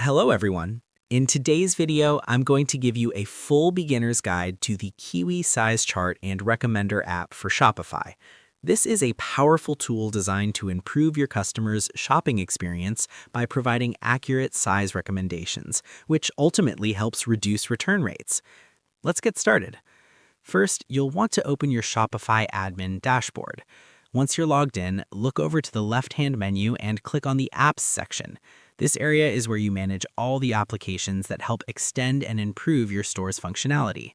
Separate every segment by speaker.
Speaker 1: Hello everyone. In today's video, I'm going to give you a full beginner's guide to the Kiwi size chart and recommender app for Shopify. This is a powerful tool designed to improve your customers' shopping experience by providing accurate size recommendations, which ultimately helps reduce return rates. Let's get started. First, you'll want to open your Shopify admin dashboard. Once you're logged in, look over to the left-hand menu and click on the Apps section. This area is where you manage all the applications that help extend and improve your store's functionality.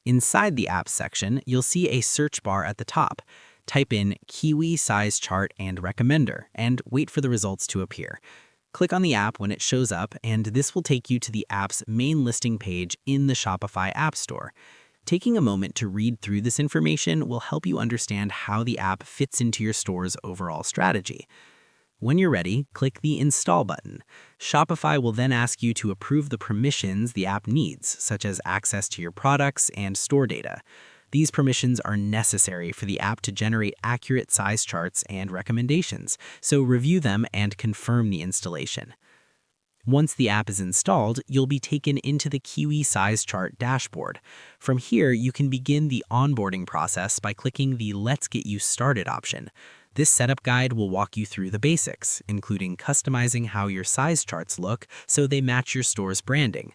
Speaker 1: Inside the Apps section, you'll see a search bar at the top. Type in Kiwi size chart and recommender and wait for the results to appear. Click on the app when it shows up, and this will take you to the app's main listing page in the Shopify App Store. Taking a moment to read through this information will help you understand how the app fits into your store's overall strategy. When you're ready, click the Install button. Shopify will then ask you to approve the permissions the app needs, such as access to your products and store data. These permissions are necessary for the app to generate accurate size charts and recommendations, so review them and confirm the installation. Once the app is installed, you'll be taken into the Kiwi size chart dashboard. From here, you can begin the onboarding process by clicking the Let's Get You Started option. This setup guide will walk you through the basics, including customizing how your size charts look so they match your store's branding.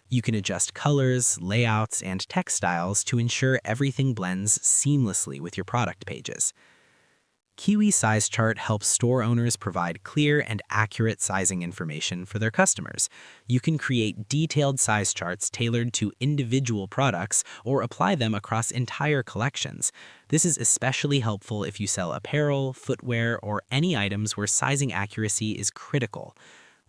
Speaker 1: You can adjust colors, layouts, and text styles to ensure everything blends seamlessly with your product pages. Kiwi Size Chart helps store owners provide clear and accurate sizing information for their customers. You can create detailed size charts tailored to individual products or apply them across entire collections. This is especially helpful if you sell apparel, footwear, or any items where sizing accuracy is critical.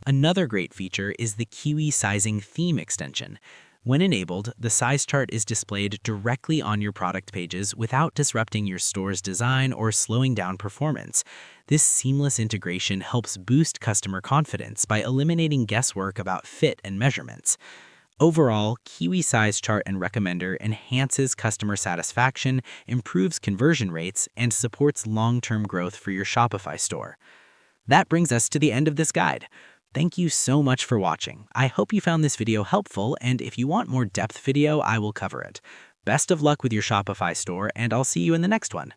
Speaker 1: Another great feature is the Kiwi Sizing Theme extension. When enabled, the size chart is displayed directly on your product pages without disrupting your store's design or slowing down performance. This seamless integration helps boost customer confidence by eliminating guesswork about fit and measurements. Overall, Kiwi size chart and recommender enhances customer satisfaction, improves conversion rates, and supports long-term growth for your Shopify store. That brings us to the end of this guide. Thank you so much for watching. I hope you found this video helpful, and if you want more depth video, I will cover it. Best of luck with your Shopify store, and I'll see you in the next one.